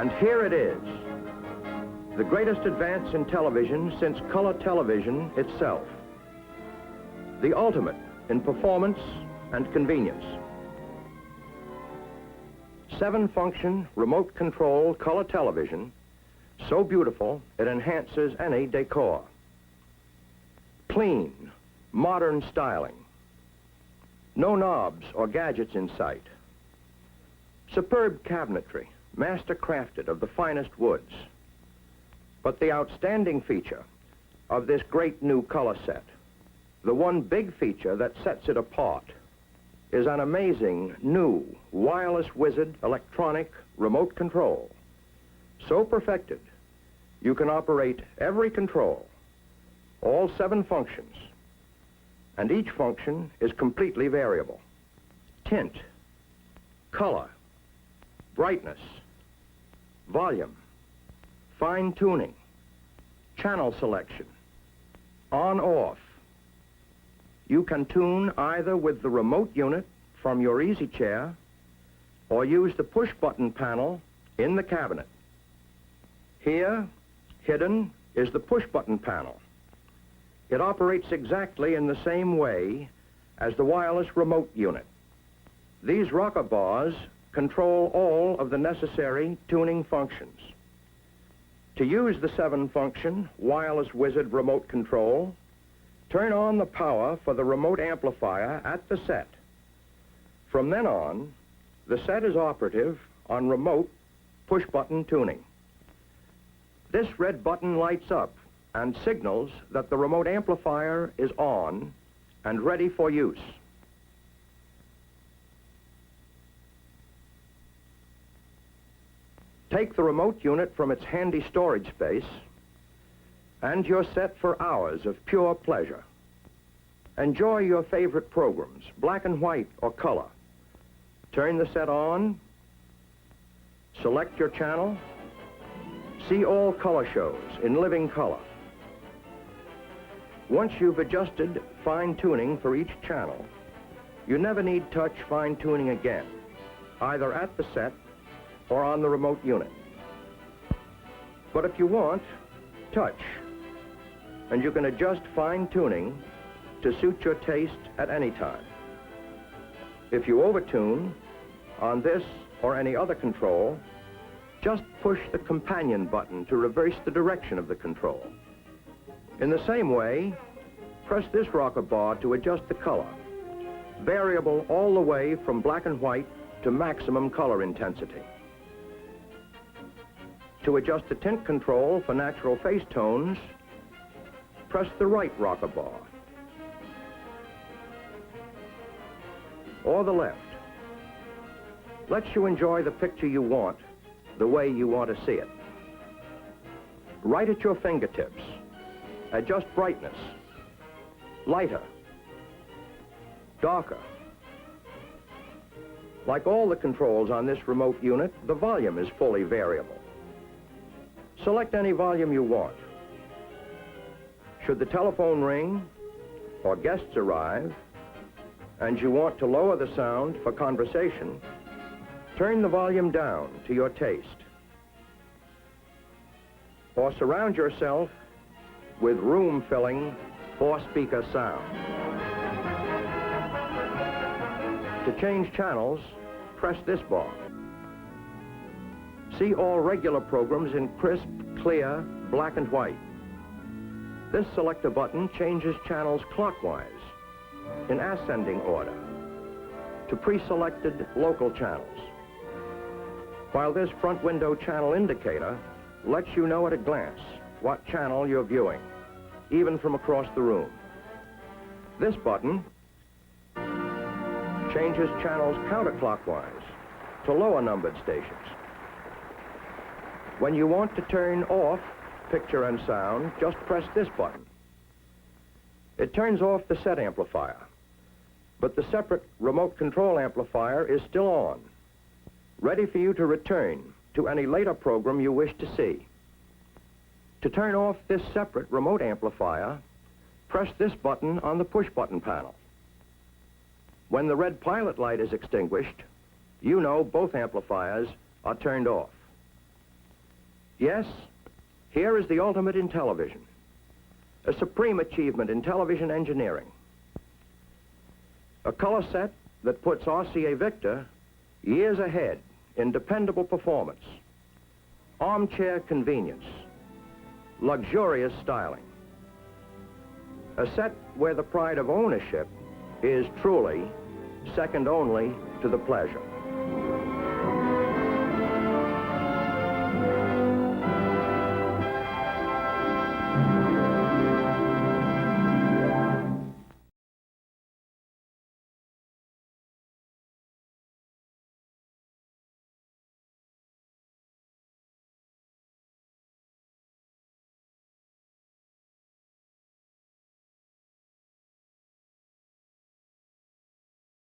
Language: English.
And here it is, the greatest advance in television since color television itself. The ultimate in performance and convenience. 7-function remote control color television, so beautiful it enhances any decor. Clean, modern styling. No knobs or gadgets in sight. Superb cabinetry, master crafted of the finest woods. But the outstanding feature of this great new color set, the one big feature that sets it apart, is an amazing new wireless wizard electronic remote control. So perfected, you can operate every control, all 7 functions, and each function is completely variable. Tint, color, brightness, volume, fine tuning, channel selection, on-off. You can tune either with the remote unit from your easy chair or use the push-button panel in the cabinet. Here, hidden, is the push-button panel. It operates exactly in the same way as the wireless remote unit. These rocker bars control all of the necessary tuning functions. To use the 7-function wireless wizard remote control, turn on the power for the remote amplifier at the set. From then on, the set is operative on remote push-button tuning. This red button lights up and signals that the remote amplifier is on and ready for use. Take the remote unit from its handy storage space, and you're set for hours of pure pleasure. Enjoy your favorite programs, black and white or color. Turn the set on, select your channel, see all color shows in living color. Once you've adjusted fine-tuning for each channel, you never need touch fine-tuning again, either at the set or on the remote unit. But if you want, touch, and you can adjust fine-tuning to suit your taste at any time. If you overtune on this or any other control, just push the companion button to reverse the direction of the control. In the same way, press this rocker bar to adjust the color, variable all the way from black and white to maximum color intensity. To adjust the tint control for natural face tones, press the right rocker bar, or the left. Lets you enjoy the picture you want, the way you want to see it. Right at your fingertips, adjust brightness, lighter, darker. Like all the controls on this remote unit, the volume is fully variable. Select any volume you want. Should the telephone ring or guests arrive and you want to lower the sound for conversation, turn the volume down to your taste. Or surround yourself with room-filling 4-speaker sound. To change channels, press this bar. See all regular programs in crisp, clear, black and white. This selector button changes channels clockwise, in ascending order, to pre-selected local channels, while this front window channel indicator lets you know at a glance what channel you're viewing, even from across the room. This button changes channels counterclockwise to lower numbered stations. When you want to turn off picture and sound, just press this button. It turns off the set amplifier, but the separate remote control amplifier is still on, ready for you to return to any later program you wish to see. To turn off this separate remote amplifier, press this button on the push-button panel. When the red pilot light is extinguished, you know both amplifiers are turned off. Yes, here is the ultimate in television, a supreme achievement in television engineering. A color set that puts RCA Victor years ahead in dependable performance, armchair convenience, luxurious styling. A set where the pride of ownership is truly second only to the pleasure.